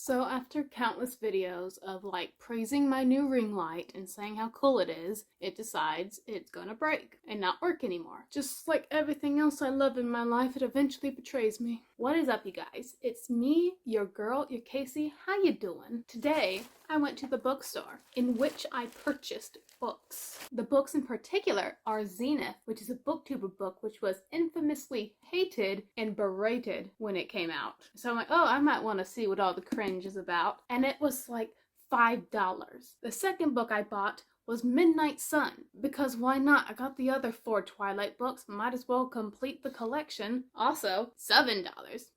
So after countless videos of praising my new ring light and saying how cool it is, it decides it's gonna break and not work anymore. Just like everything else I love in my life, it eventually betrays me. What is up, you guys? It's me, your girl, your Casey. How you doing? Today, I went to the bookstore in which I purchased books. The books in particular are Zenith, which is a booktuber book which was infamously hated and berated when it came out. So I'm like, oh, I might want to see what all the cringe is about. And it was like $5. The second book I bought was Midnight Sun, because why not? I got the other 4 Twilight books, might as well complete the collection. Also, $7.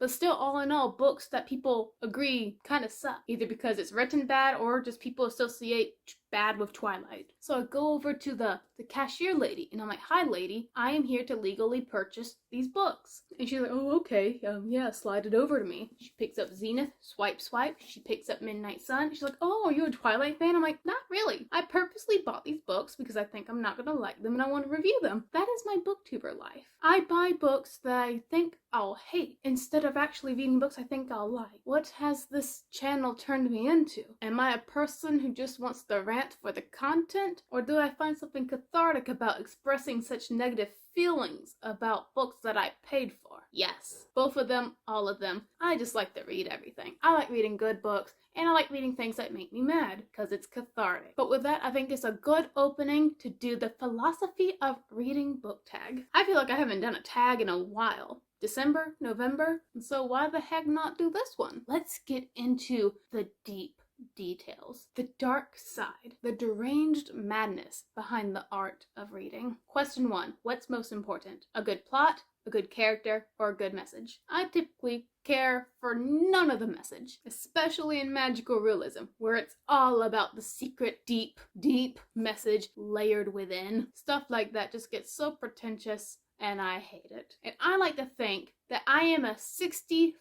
But still, all in all, books that people agree kind of suck, either because it's written bad or just people associate bad with Twilight. So I go over to the cashier lady and I'm like, hi lady, I am here to legally purchase these books. And she's like, oh, okay, yeah, slide it over to me. She picks up Zenith, swipe. She picks up Midnight Sun. She's like, oh, are you a Twilight fan? I'm like, not really. I purposely bought these books because I think I'm not gonna like them and I want to review them. That is my booktuber life. I buy books that I think I'll hate instead of actually reading books I think I'll like. What has this channel turned me into? Am I a person who just wants to rant for the content, or do I find something cathartic about expressing such negative feelings about books that I paid for? Yes, both of them, all of them. I just like to read everything. I like reading good books, and I like reading things that make me mad, because it's cathartic. But with that, I think it's a good opening to do the philosophy of reading book tag. I feel like I haven't done a tag in a while. December, November, and so why the heck not do this one? Let's get into the deep details, the dark side, the deranged madness behind the art of reading. Question 1, what's most important? A good plot, a good character, or a good message? I typically care for none of the message, especially in magical realism, where it's all about the secret, deep message layered within. Stuff like that just gets so pretentious, and I hate it. And I like to think that I am a 60-40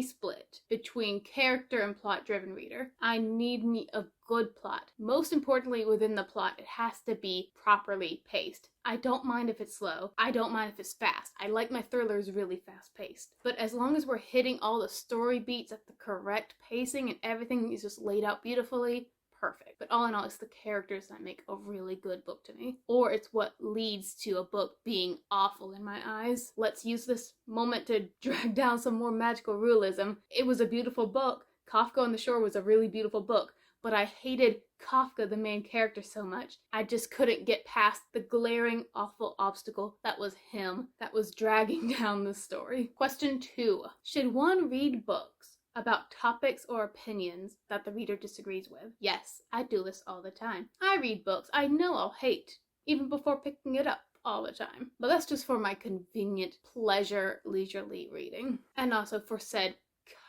split between character and plot-driven reader. I need me a good plot. Most importantly, within the plot, it has to be properly paced. I don't mind if it's slow. I don't mind if it's fast. I like my thrillers really fast-paced. But as long as we're hitting all the story beats at the correct pacing and everything is just laid out beautifully, perfect. But all in all, it's the characters that make a really good book to me. Or it's what leads to a book being awful in my eyes. Let's use this moment to drag down some more magical realism. It was a beautiful book. Kafka on the Shore was a really beautiful book. But I hated Kafka, the main character, so much. I just couldn't get past the glaring, awful obstacle that was him, that was dragging down the story. Question 2. Should one read books about topics or opinions that the reader disagrees with? Yes, I do this all the time. I read books I know I'll hate, even before picking it up, all the time. But that's just for my convenient pleasure, leisurely reading, and also for said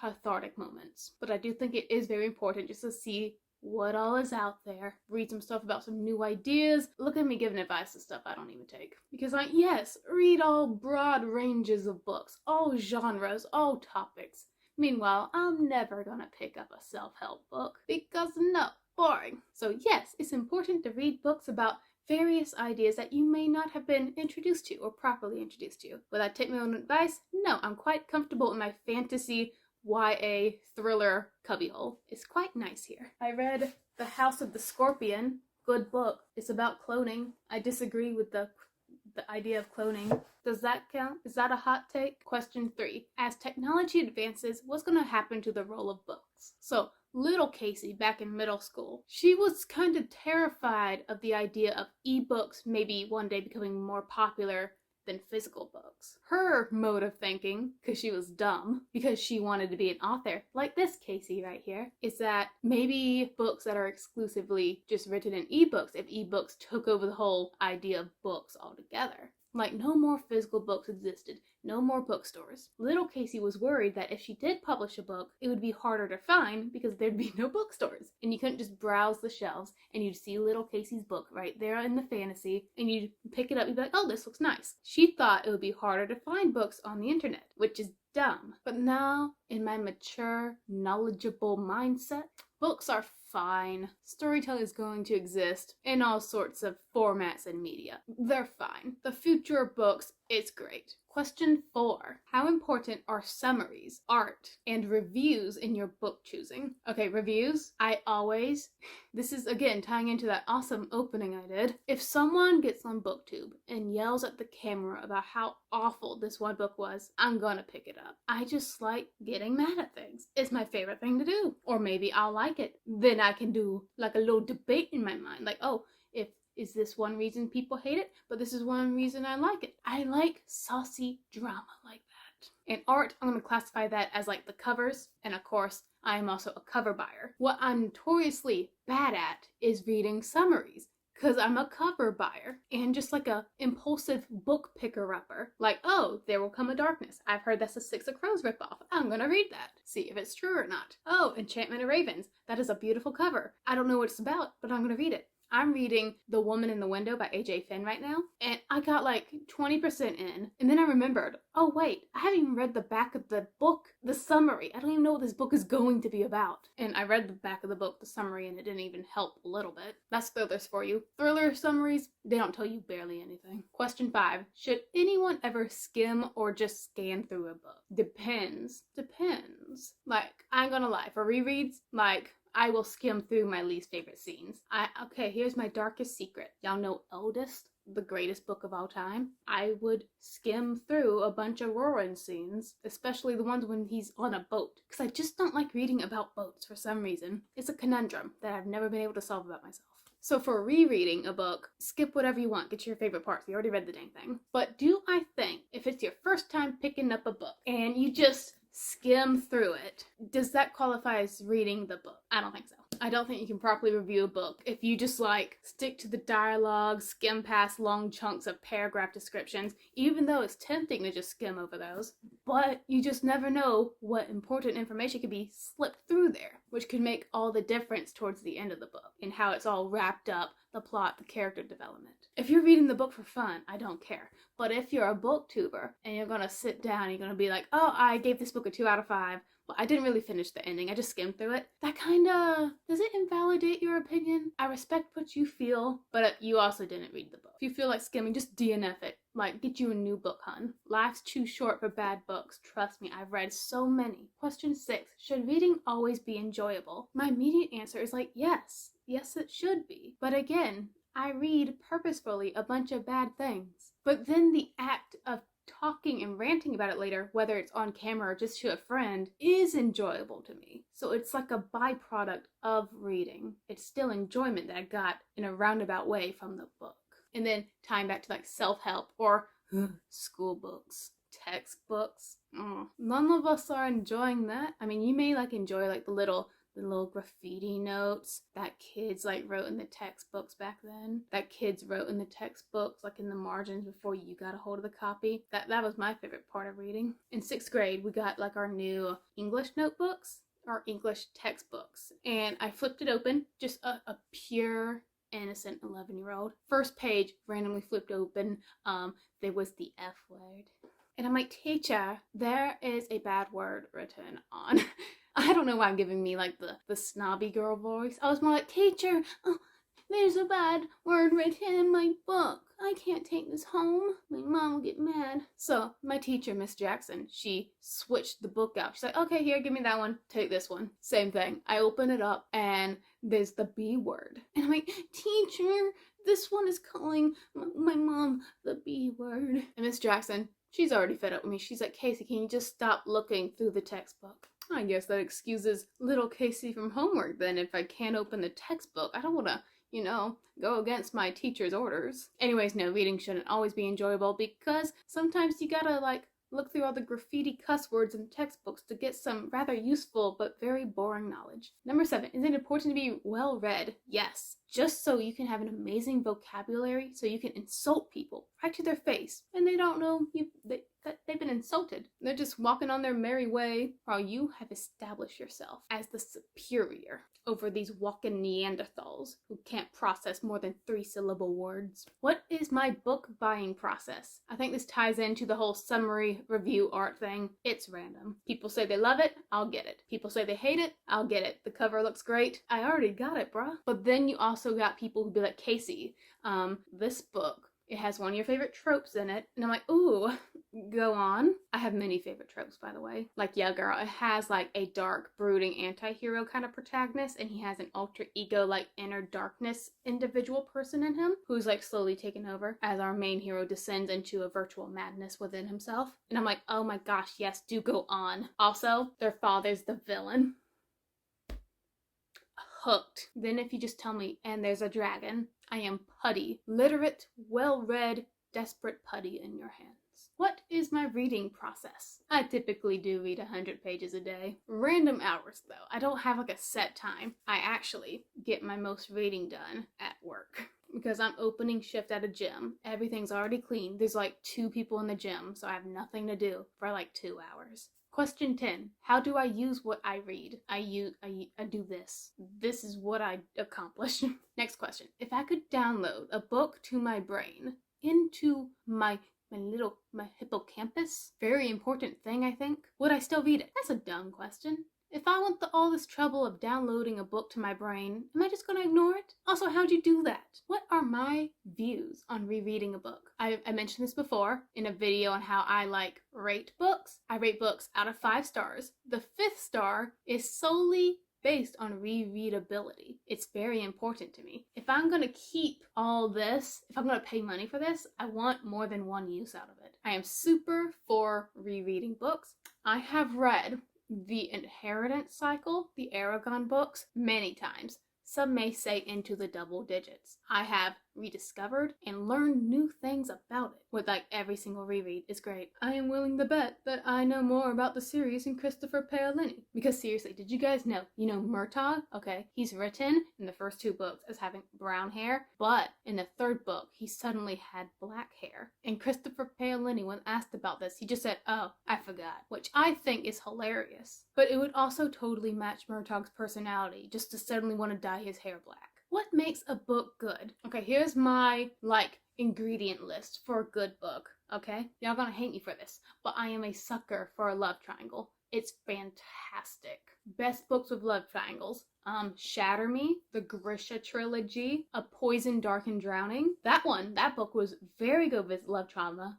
cathartic moments. But I do think it is very important just to see what all is out there, read some stuff about some new ideas. Look at me giving advice to stuff I don't even take. Because yes, read all broad ranges of books, all genres, all topics. Meanwhile, I'm never gonna pick up a self-help book because no, boring. So yes, it's important to read books about various ideas that you may not have been introduced to or properly introduced to. Will I take my own advice? No, I'm quite comfortable in my fantasy YA thriller cubbyhole. It's quite nice here. I read The House of the Scorpion. Good book. It's about cloning. I disagree with the idea of cloning. Does that count? Is that a hot take? Question 3. As technology advances, what's going to happen to the role of books? So, little Casey back in middle school, she was kind of terrified of the idea of ebooks maybe one day becoming more popular than physical books. Her mode of thinking, because she was dumb, because she wanted to be an author, like this Casey right here, is that maybe books that are exclusively just written in ebooks, if ebooks took over the whole idea of books altogether. Like, no more physical books existed, no more bookstores. Little Casey was worried that if she did publish a book, it would be harder to find because there'd be no bookstores. And you couldn't just browse the shelves and you'd see Little Casey's book right there in the fantasy and you'd pick it up and be like, oh, this looks nice. She thought it would be harder to find books on the internet, which is dumb. But now, in my mature, knowledgeable mindset, books are fine. Storytelling is going to exist in all sorts of formats and media. They're fine. The future of books is great. Question 4. How important are summaries, art, and reviews in your book choosing? Okay, reviews. This is again tying into that awesome opening I did. If someone gets on BookTube and yells at the camera about how awful this one book was, I'm gonna pick it up. I just like getting mad at things. It's my favorite thing to do. Or maybe I'll like it. Then I can do like a little debate in my mind. Like, oh, is this one reason people hate it? But this is one reason I like it. I like saucy drama like that. And art, I'm going to classify that as like the covers. And of course, I am also a cover buyer. What I'm notoriously bad at is reading summaries, because I'm a cover buyer and just like a impulsive book picker-upper. Like, oh, There Will Come a Darkness. I've heard that's a Six of Crows ripoff. I'm gonna read that. See if it's true or not. Oh, Enchantment of Ravens. That is a beautiful cover. I don't know what it's about, but I'm gonna read it. I'm reading The Woman in the Window by A.J. Finn right now, and I got like 20% in, and then I remembered, oh wait, I haven't even read the back of the book, the summary. I don't even know what this book is going to be about. And I read the back of the book, the summary, and it didn't even help a little bit. That's thrillers for you. Thriller summaries, they don't tell you barely anything. Question 5. Should anyone ever skim or just scan through a book? Depends. Like, I ain't gonna lie, for rereads, like, I will skim through my least favorite scenes. Okay, here's my darkest secret. Y'all know Eldest, the greatest book of all time? I would skim through a bunch of roaring scenes, especially the ones when he's on a boat, because I just don't like reading about boats for some reason. It's a conundrum that I've never been able to solve about myself. So for rereading a book, skip whatever you want, get to your favorite parts. You already read the dang thing. But do I think if it's your first time picking up a book and you just skim through it, does that qualify as reading the book? I don't think so. I don't think you can properly review a book if you just like stick to the dialogue, skim past long chunks of paragraph descriptions, even though it's tempting to just skim over those. But you just never know what important information could be slipped through there, which could make all the difference towards the end of the book and how it's all wrapped up, the plot, the character development. If you're reading the book for fun, I don't care. But if you're a booktuber and you're gonna sit down, you're gonna be like, oh, I gave this book a 2 out of 5. Well, I didn't really finish the ending. I just skimmed through it. That kinda, does it invalidate your opinion? I respect what you feel, but you also didn't read the book. If you feel like skimming, just DNF it. Like, get you a new book, hun. Life's too short for bad books. Trust me, I've read so many. Question 6. Should reading always be enjoyable? My immediate answer is like, yes. Yes, it should be. But again, I read purposefully a bunch of bad things. But then the act of talking and ranting about it later, whether it's on camera or just to a friend, is enjoyable to me. So it's like a byproduct of reading. It's still enjoyment that I got in a roundabout way from the book. And then tying back to like self-help or school books, textbooks. None of us are enjoying that. I mean, you may like enjoy like the little graffiti notes that kids like wrote in the textbooks back then. That kids wrote in the textbooks, like in the margins before you got a hold of the copy. That was my favorite part of reading. In 6th grade, we got like our new English notebooks, our English textbooks. And I flipped it open, just a pure innocent 11-year-old. First page randomly flipped open. There was the F word. And I'm like, teacher, there is a bad word written on. I don't know why I'm giving me like the snobby girl voice. I was more like, teacher, there's a bad word written in my book. I can't take this home. My mom will get mad. So my teacher, Miss Jackson, she switched the book out. She's like, okay, here, give me that one. Take this one. Same thing. I open it up and there's the B word. And I'm like, teacher, this one is calling my mom the B word. And Miss Jackson, she's already fed up with me. She's like, Casey, can you just stop looking through the textbook? I guess that excuses little Casey from homework then. If I can't open the textbook, I don't want to, go against my teacher's orders. Anyways, no, reading shouldn't always be enjoyable because sometimes you gotta look through all the graffiti cuss words in textbooks to get some rather useful but very boring knowledge. Number 7, is it important to be well read? Yes. Just so you can have an amazing vocabulary so you can insult people right to their face and they don't know that they've been insulted. They're just walking on their merry way while you have established yourself as the superior over these walking Neanderthals who can't process more than 3-syllable words. What is my book buying process? I think this ties into the whole summary review art thing. It's random. People say they love it, I'll get it. People say they hate it, I'll get it. The cover looks great, I already got it, bruh. But then you also got people who be like, Casey, this book It has one of your favorite tropes in it. And I'm like, ooh, go on. I have many favorite tropes, by the way. Like, yeah, girl, it has like a dark, brooding anti-hero kind of protagonist, and he has an alter ego, like inner darkness individual person in him who's like slowly taken over as our main hero descends into a virtual madness within himself. And I'm like, oh my gosh, yes, do go on. Also, their father's the villain. Hooked. Then if you just tell me, and there's a dragon, I am putty. Literate, well-read, desperate putty in your hands. What is my reading process? I typically do read 100 pages a day. Random hours though. I don't have like a set time. I actually get my most reading done at work. Because I'm opening shift at a gym. Everything's already clean. There's like 2 people in the gym, so I have nothing to do for like 2 hours. Question 10. How do I use what I read? I do this. This is what I accomplish. Next question. If I could download a book to my brain into my hippocampus, very important thing, I think, would I still read it? That's a dumb question. If I want all this trouble of downloading a book to my brain, am I just going to ignore it? Also, how'd you do that? What are my views on rereading a book? I mentioned this before in a video on how I rate books. I rate books out of 5 stars. The 5th star is solely based on rereadability. It's very important to me. If I'm going to keep all this, if I'm going to pay money for this, I want more than one use out of it. I am super for rereading books. I have read The Inheritance Cycle, the Aragon books, many times. Some may say into the double digits. I have rediscovered and learned new things about it with every single reread. Is great. I am willing to bet that I know more about the series than Christopher Paolini. Because seriously, did you guys know? You know Murtaugh? Okay, he's written in the first 2 books as having brown hair, but in the 3rd book, he suddenly had black hair. And Christopher Paolini, when asked about this, he just said, oh, I forgot. Which I think is hilarious. But it would also totally match Murtaugh's personality, just to suddenly want to dye his hair black. What makes a book good? Okay, here's my, ingredient list for a good book, okay? Y'all gonna hate me for this, but I am a sucker for a love triangle. It's fantastic. Best books with love triangles. Shatter Me, the Grisha trilogy, A Poison, Dark, and Drowning. That book was very good with love trauma.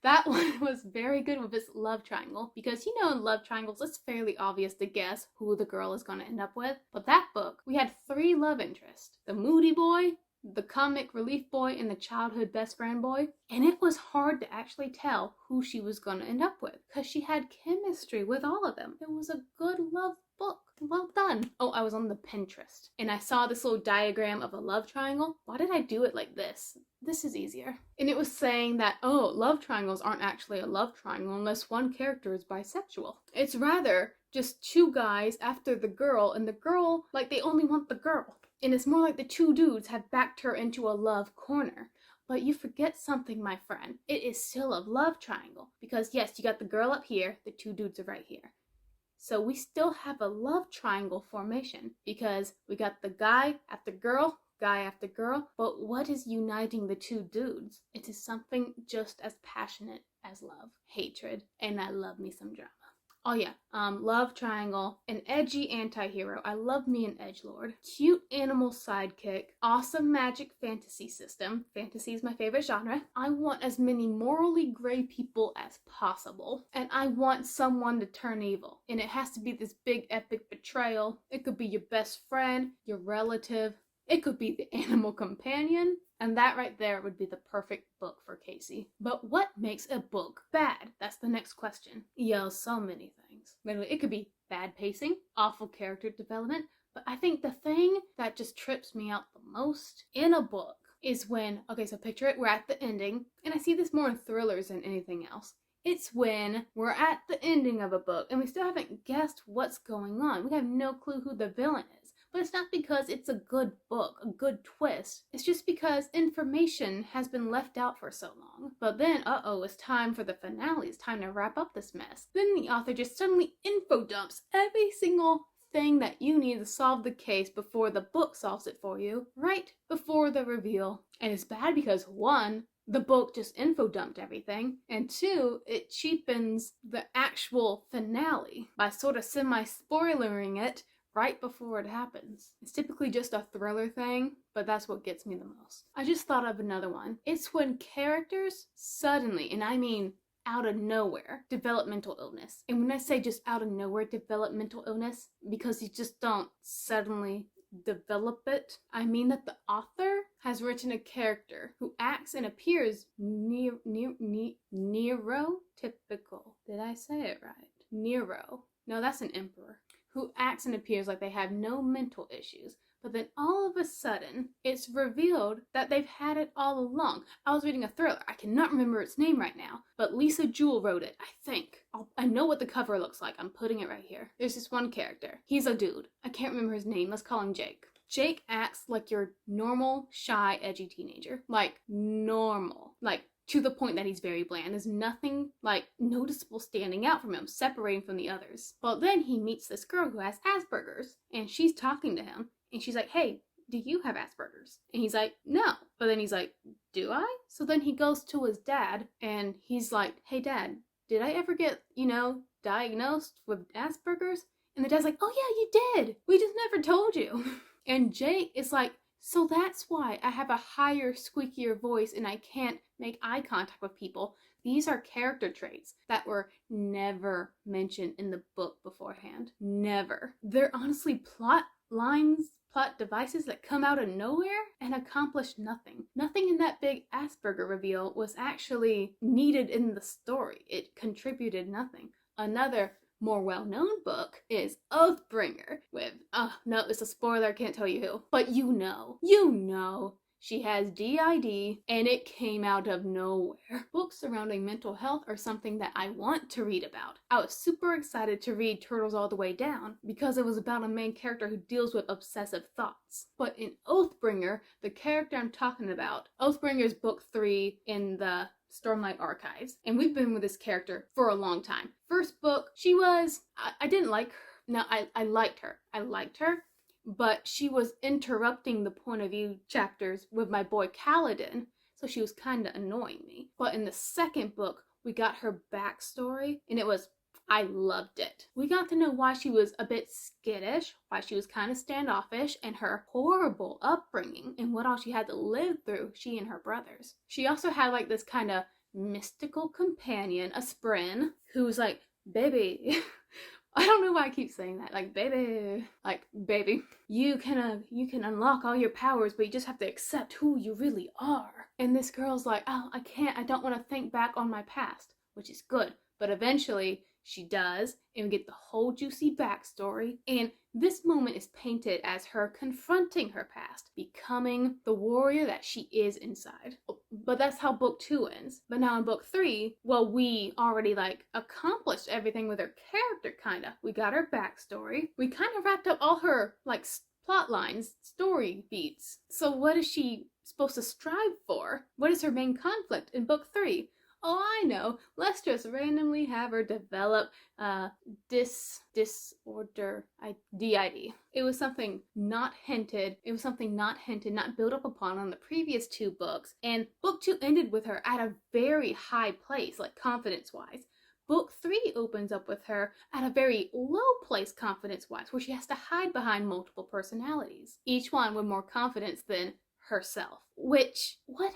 That one was very good with this love triangle because, in love triangles, it's fairly obvious to guess who the girl is going to end up with. But that book, we had 3 love interests. The moody boy, the comic relief boy, and the childhood best friend boy. And it was hard to actually tell who she was going to end up with because she had chemistry with all of them. It was a good love book. Well done. Oh, I was on the Pinterest and I saw this little diagram of a love triangle. Why did I do it like this? This is easier. And it was saying that, love triangles aren't actually a love triangle unless one character is bisexual. It's rather just 2 guys after the girl, and the girl, they only want the girl. And it's more like the 2 dudes have backed her into a love corner. But you forget something, my friend. It is still a love triangle. Because yes, you got the girl up here, the 2 dudes are right here. So we still have a love triangle formation because we got the guy after girl, but what is uniting the 2 dudes? It is something just as passionate as love, hatred, and I love me some drama. Oh yeah, love triangle, an edgy anti-hero. I love me an edgelord. Cute animal sidekick, awesome magic fantasy system. Fantasy is my favorite genre. I want as many morally gray people as possible. And I want someone to turn evil. And it has to be this big epic betrayal. It could be your best friend, your relative. It could be the animal companion. And that right there would be the perfect book for Casey. But what makes a book bad? That's the next question. So many things. Literally, it could be bad pacing, awful character development, but I think the thing that just trips me out the most in a book is when, so picture it, we're at the ending, and I see this more in thrillers than anything else. It's when we're at the ending of a book and we still haven't guessed what's going on. We have no clue who the villain is. But it's not because it's a good book, a good twist. It's just because information has been left out for so long. But then, it's time for the finale. It's time to wrap up this mess. Then the author just suddenly info dumps every single thing that you need to solve the case before the book solves it for you, right before the reveal. And it's bad because 1, the book just info dumped everything, and 2, it cheapens the actual finale by sort of semi-spoilering it right before it happens. It's typically just a thriller thing, but that's what gets me the most. I just thought of another one. It's when characters suddenly, and I mean out of nowhere, develop mental illness. And when I say just out of nowhere develop mental illness, because you just don't suddenly develop it, I mean that the author has written a character who acts and appears neurotypical. Did I say it right? Nero. No, that's an emperor. Who acts and appears like they have no mental issues. But then all of a sudden, it's revealed that they've had it all along. I was reading a thriller. I cannot remember its name right now, but Lisa Jewell wrote it, I think. I know what the cover looks like. I'm putting it right here. There's this one character. He's a dude. I can't remember his name. Let's call him Jake. Jake acts like your normal, shy, edgy teenager. Like, normal. Like, to the point that he's very bland. There's nothing, like, noticeable standing out from him, separating from the others. But then he meets this girl who has Asperger's, and she's talking to him, and she's like, hey, do you have Asperger's? And he's like, no. But then he's like, do I? So then he goes to his dad, and he's like, hey, Dad, did I ever get, diagnosed with Asperger's? And the dad's like, oh, yeah, you did. We just never told you. And Jake is like, so that's why I have a higher, squeakier voice and I can't make eye contact with people. These are character traits that were never mentioned in the book beforehand. Never. They're honestly plot lines, plot devices that come out of nowhere and accomplish nothing. Nothing in that big Asperger reveal was actually needed in the story. It contributed nothing. Another more well-known book is Oathbringer with, no, it's a spoiler, I can't tell you who, but you know, she has DID and it came out of nowhere. Books surrounding mental health are something that I want to read about. I was super excited to read Turtles All the Way Down because it was about a main character who deals with obsessive thoughts. But in Oathbringer, the character I'm talking about, Oathbringer is book 3 in the Stormlight Archives, and we've been with this character for a long time. First book, she was, I didn't like her. No, I liked her. I liked her, but she was interrupting the point of view chapters with my boy Kaladin, so she was kind of annoying me. But in the second book, we got her backstory, and I loved it. We got to know why she was a bit skittish, why she was kind of standoffish, and her horrible upbringing and what all she had to live through, she and her brothers. She also had like this kind of mystical companion, a Spren, who was like, baby, I don't know why I keep saying that, like, baby, you can unlock all your powers, but you just have to accept who you really are. And this girl's like, oh, I don't want to think back on my past, which is good, but eventually she does, and we get the whole juicy backstory, and this moment is painted as her confronting her past, becoming the warrior that she is inside. But that's how book 2 ends. But now in book 3, well, we already accomplished everything with her character, kinda. We got her backstory. We kind of wrapped up all her plot lines, story beats. So what is she supposed to strive for? What is her main conflict in book 3? Oh, I know. Let's just randomly have her develop disorder, DID. It was something not hinted. Not built up upon on the previous 2 books. And book 2 ended with her at a very high place, like confidence-wise. Book 3 opens up with her at a very low place confidence-wise, where she has to hide behind multiple personalities, each one with more confidence than herself. What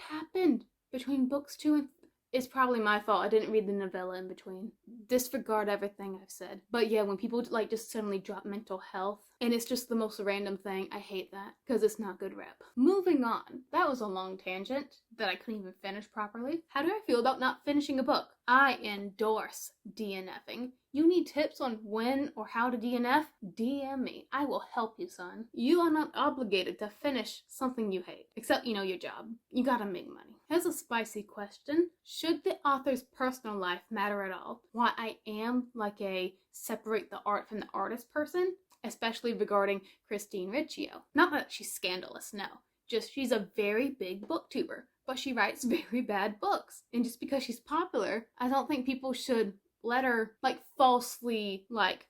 happened between books 2 and 3? It's probably my fault. I didn't read the novella in between. Disregard everything I've said. But yeah, when people just suddenly drop mental health and it's just the most random thing, I hate that because it's not good rep. Moving on. That was a long tangent that I couldn't even finish properly. How do I feel about not finishing a book? I endorse DNFing. You need tips on when or how to DNF? DM me. I will help you, son. You are not obligated to finish something you hate. Except, your job. You gotta make money. Here's a spicy question. Should the author's personal life matter at all? Why I am a separate the art from the artist person, especially regarding Christine Riccio. Not that she's scandalous, no. Just she's a very big booktuber, but she writes very bad books. And just because she's popular, I don't think people should let her falsely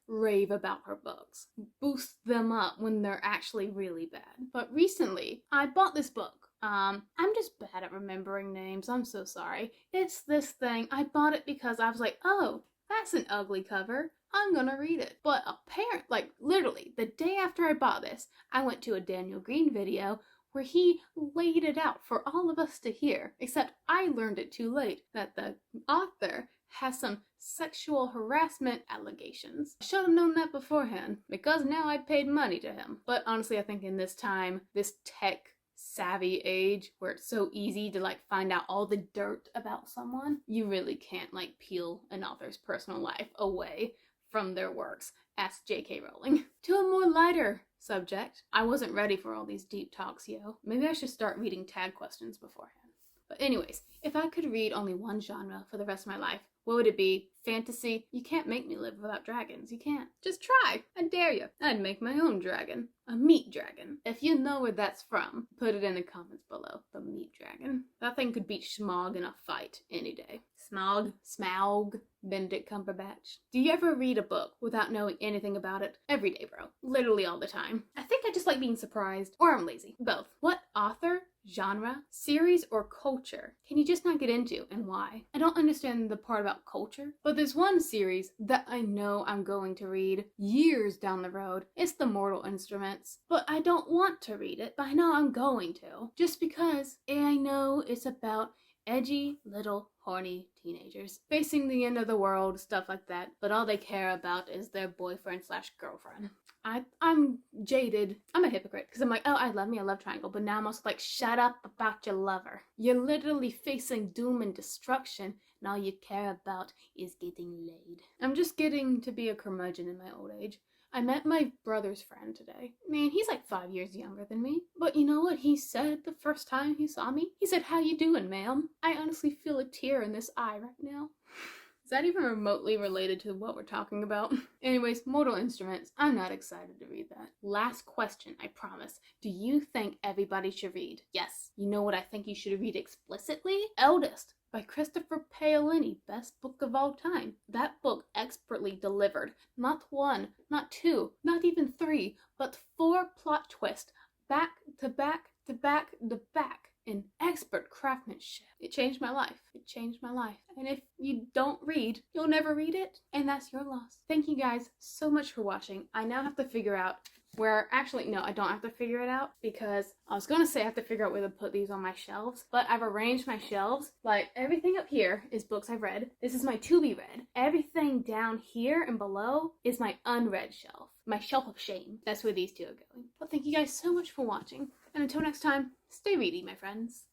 rave about her books, boost them up when they're actually really bad. But recently I bought this book. I'm just bad at remembering names, I'm so sorry. It's this thing. I bought it because I was like, oh, that's an ugly cover. I'm gonna read it. But apparently, like literally, the day after I bought this, I went to a Daniel Green video where he laid it out for all of us to hear, except I learned it too late that the author has some sexual harassment allegations. I should have known that beforehand, because now I paid money to him. But honestly, I think in this time, this tech savvy age where it's so easy to like find out all the dirt about someone, you really can't like peel an author's personal life away from their works. Ask J.K. Rowling. To a more lighter subject, I wasn't ready for all these deep talks, yo. Maybe I should start reading tag questions beforehand. But anyways, if I could read only one genre for the rest of my life, what would it be? Fantasy? You can't make me live without dragons. You can't. Just try. I dare you. I'd make my own dragon. A meat dragon. If you know where that's from, put it in the comments below. The meat dragon. That thing could beat Schmog in a fight any day. Smaug, Benedict Cumberbatch. Do you ever read a book without knowing anything about it? Every day, bro. Literally all the time. I think I just like being surprised. Or I'm lazy. Both. What author, genre, series, or culture can you just not get into, and why? I don't understand the part about culture, but there's one series that I know I'm going to read years down the road. It's The Mortal Instruments. But I don't want to read it, but I know I'm going to. Just because I know it's about edgy little horny teenagers facing the end of the world, stuff like that, but all they care about is their boyfriend / girlfriend. I'm jaded. I'm a hypocrite because I'm like, oh, I love triangle, but now I'm also like, shut up about your lover. You're literally facing doom and destruction, and all you care about is getting laid. I'm just getting to be a curmudgeon in my old age. I met my brother's friend today. Man, he's like 5 years younger than me. But you know what he said the first time he saw me? He said, "How you doing, ma'am?" I honestly feel a tear in this eye right now. Is that even remotely related to what we're talking about? Anyways, Mortal Instruments. I'm not excited to read that. Last question, I promise. Do you think everybody should read? Yes. You know what I think you should read explicitly? Eldest by Christopher Paolini, best book of all time. That book expertly delivered not one, not two, not even three, but 4 plot twists, back to back to back to back, in expert craftsmanship. It changed my life. It changed my life. And if you don't read, you'll never read it, and that's your loss. Thank you guys so much for watching. I now have to figure out where, actually, no, I don't have to figure it out, because I was gonna say I have to figure out where to put these on my shelves, but I've arranged my shelves. Like, everything up here is books I've read. This is my to be read. Everything down here and below is my unread shelf. My shelf of shame. That's where these two are going. But thank you guys so much for watching, and until next time, stay ready, my friends.